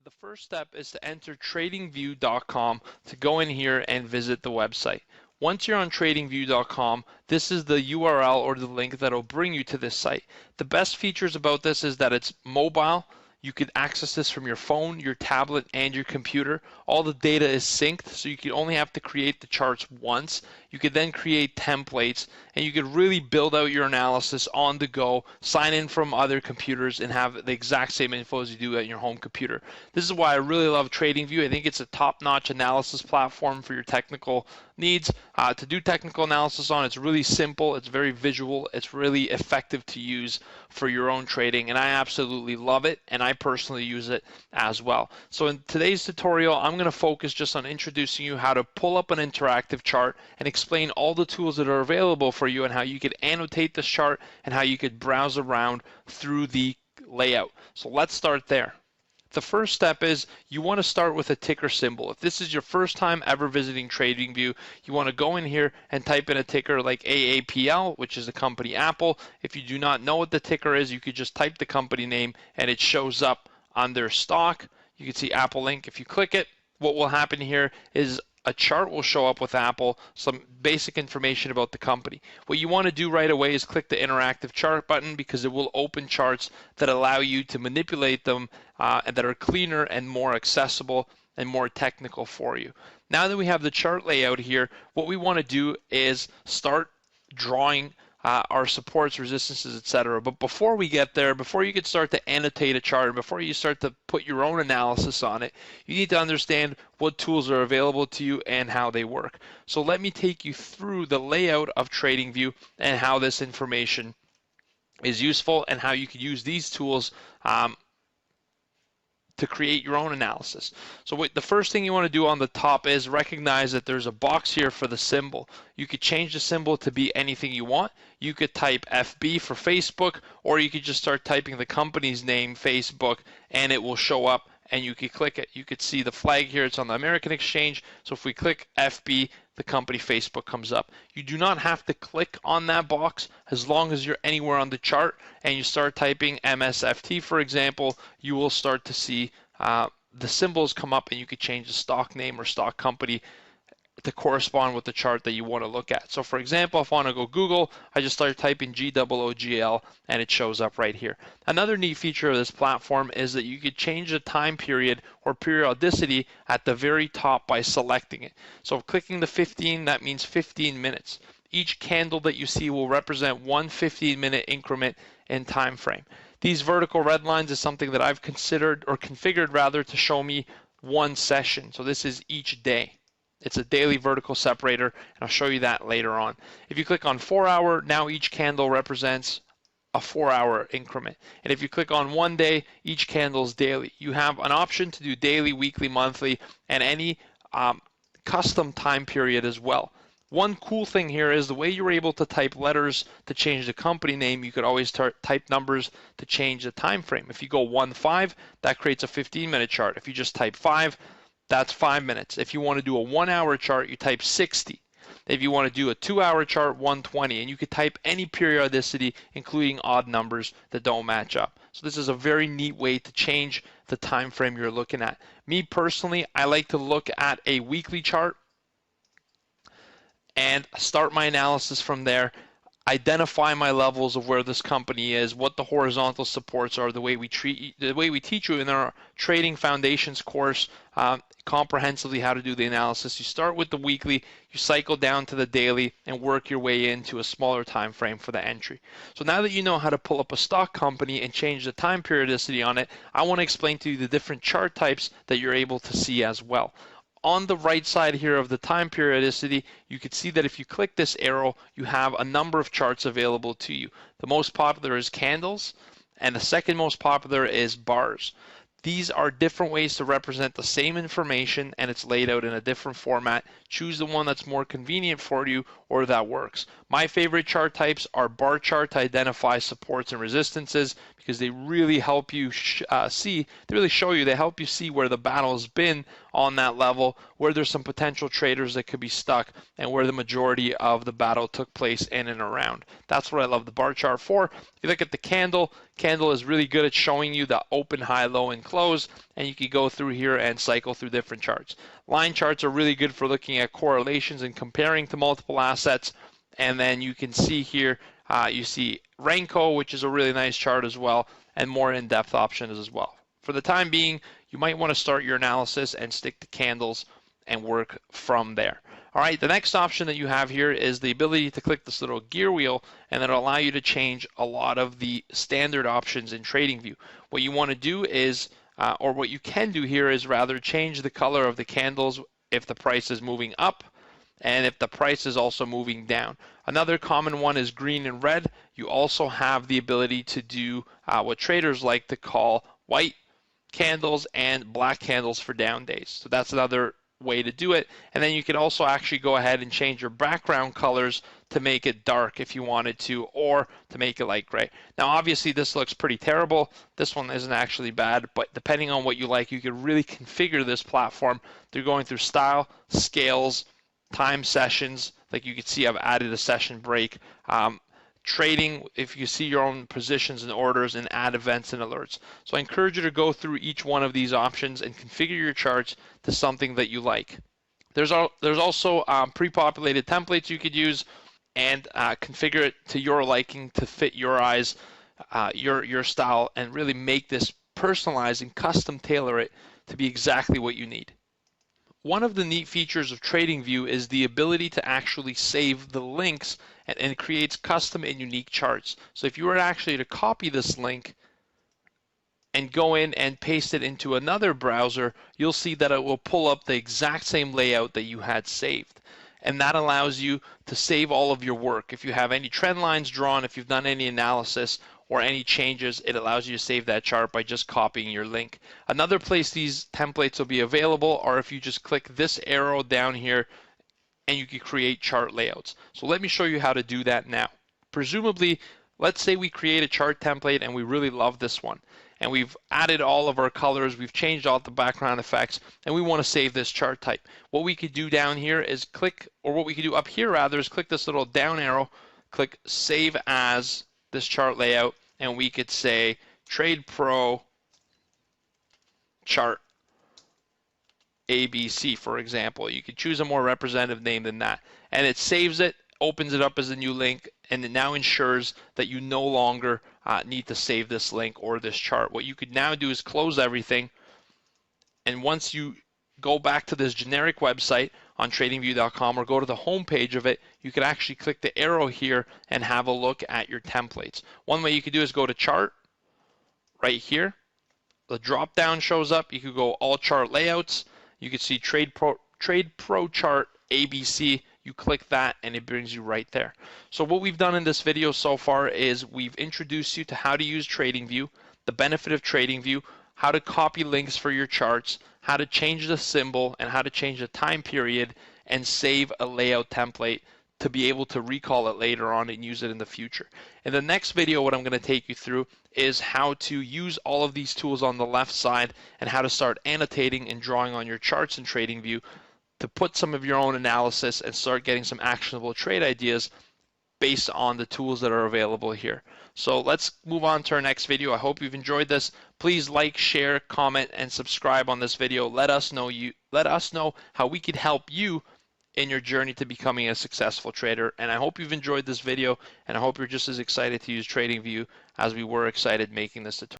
The first step is to enter tradingview.com to go in here and visit the website. Once you're on tradingview.com, this is the URL or the link that will bring you to this site. The best features about this is that it's mobile. You can access this from your phone, your tablet, and your computer. All the data is synced, so you can only have to create the charts once. You could then create templates, and you could really build out your analysis on the go, sign in from other computers, and have the exact same info as you do at your home computer. This is why I really love TradingView. I think it's a top-notch analysis platform for your technical needs. To do technical analysis on, it's really simple, it's very visual, it's really effective to use for your own trading, and I absolutely love it, and I personally use it as well. So in today's tutorial, I'm going to focus just on introducing you how to pull up an interactive chart and explain all the tools that are available for you and how you could annotate this chart and how you could browse around through the layout. So let's start there. The first step is you want to start with a ticker symbol. If this is your first time ever visiting TradingView, you want to go in here and type in a ticker like AAPL, which is the company Apple. If you do not know what the ticker is, you could just type the company name and it shows up on their stock. You can see Apple Inc. If you click it, what will happen here is a chart will show up with Apple, some basic information about the company. What you want to do right away is click the interactive chart button because it will open charts that allow you to manipulate them and that are cleaner and more accessible and more technical for you. Now that we have the chart layout here, what we want to do is start drawing our supports, resistances, etc. But before we get there, before you can start to annotate a chart, before you start to put your own analysis on it, you need to understand what tools are available to you and how they work. So let me take you through the layout of TradingView and how this information is useful and how you can use these tools to create your own analysis. So the first thing you want to do on the top is recognize that there's a box here for the symbol. You could change the symbol to be anything you want. You could type FB for Facebook, or you could just start typing the company's name, Facebook, and it will show up and you could click it. You could see the flag here, it's on the American Exchange. So if we click FB, the company Facebook comes up. You do not have to click on that box as long as you're anywhere on the chart and you start typing MSFT, for example, you will start to see the symbols come up and you could change the stock name or stock company to correspond with the chart that you want to look at. So for example, if I want to go Google, I just start typing GOOGL and it shows up right here. Another neat feature of this platform is that you could change the time period or periodicity at the very top by selecting it. So clicking the 15, that means 15 minutes. Each candle that you see will represent one 15-minute increment in time frame. These vertical red lines is something that I've considered or configured rather to show me one session. So this is each day. It's a daily vertical separator, and I'll show you that later on. If you click on 4 hour, now each candle represents a 4 hour increment. And if you click on 1 day, each candle is daily. You have an option to do daily, weekly, monthly, and any custom time period as well. One cool thing here is the way you're able to type letters to change the company name, you could always type numbers to change the time frame. If you go 1-5, that creates a 15-minute chart. If you just type 5, that's 5 minutes. If you want to do a 1 hour chart, you type 60. If you want to do a 2 hour chart, 120. And you could type any periodicity, including odd numbers that don't match up. So this is a very neat way to change the time frame you're looking at. Me personally, I like to look at a weekly chart and start my analysis from there. Identify my levels of where this company is, what the horizontal supports are, the way we teach you in our Trading Foundations course, comprehensively how to do the analysis. You start with the weekly, you cycle down to the daily, and work your way into a smaller time frame for the entry. So now that you know how to pull up a stock company and change the time periodicity on it, I want to explain to you the different chart types that you're able to see as well. On the right side here of the time periodicity, you can see that if you click this arrow, you have a number of charts available to you. The most popular is candles, and the second most popular is bars. These are different ways to represent the same information, and it's laid out in a different format. Choose the one that's more convenient for you or that works. My favorite chart types are bar chart to identify supports and resistances because they really help you they help you see where the battle has been on that level, where there's some potential traders that could be stuck, and where the majority of the battle took place in and around. That's what I love the bar chart for. If you look at the candle is really good at showing you the open, high, low, and close, and you can go through here and cycle through different charts. Line charts are really good for looking at correlations and comparing to multiple assets. And then you can see here, you see Renko, which is a really nice chart as well, and more in-depth options as well. For the time being, you might want to start your analysis and stick to candles and work from there. All right, the next option that you have here is the ability to click this little gear wheel, and it'll allow you to change a lot of the standard options in TradingView. What you want to do is, or what you can do here is rather change the color of the candles if the price is moving up, and if the price is also moving down. Another common one is green and red. You also have the ability to do what traders like to call white candles and black candles for down days. So that's another way to do it. And then you can also actually go ahead and change your background colors to make it dark if you wanted to, or to make it light gray. Now obviously this looks pretty terrible. This one isn't actually bad, but depending on what you like, you can really configure this platform through going through style, scales, time sessions. Like you can see, I've added a session break. Trading, if you see your own positions and orders, and add events and alerts. So I encourage you to go through each one of these options and configure your charts to something that you like. There's also pre-populated templates you could use, and configure it to your liking to fit your eyes, your style, and really make this personalized and custom tailor it to be exactly what you need. One of the neat features of TradingView is the ability to actually save the links, and it creates custom and unique charts. So if you were actually to copy this link and go in and paste it into another browser, you'll see that it will pull up the exact same layout that you had saved. And that allows you to save all of your work. If you have any trend lines drawn, if you've done any analysis or any changes, it allows you to save that chart by just copying your link. Another place these templates will be available are if you just click this arrow down here, and you can create chart layouts. So let me show you how to do that now. Presumably, let's say we create a chart template and we really love this one, and we've added all of our colors, we've changed all the background effects, and we want to save this chart type. What we could do down here is click, or what we could do up here rather, is click this little down arrow, click Save As this chart layout, and we could say Trade Pro Chart ABC, for example. You could choose a more representative name than that, and it saves it, opens it up as a new link, and it now ensures that you no longer need to save this link or this chart. What you could now do is close everything, and once you go back to this generic website on tradingview.com or go to the home page of it, you can actually click the arrow here and have a look at your templates. One way you could do is go to chart right here. The drop down shows up. You could go all chart layouts. You can see Trade Pro Chart ABC. You click that and it brings you right there. So what we've done in this video so far is we've introduced you to how to use TradingView, the benefit of TradingView, how to copy links for your charts, how to change the symbol, and how to change the time period and save a layout template to be able to recall it later on and use it in the future. In the next video, what I'm going to take you through is how to use all of these tools on the left side and how to start annotating and drawing on your charts in TradingView to put some of your own analysis and start getting some actionable trade ideas based on the tools that are available here. So let's move on to our next video. I hope you've enjoyed this. Please like, share, comment, and subscribe on this video. Let us know how we could help you in your journey to becoming a successful trader. And I hope you've enjoyed this video, and I hope you're just as excited to use TradingView as we were excited making this tutorial.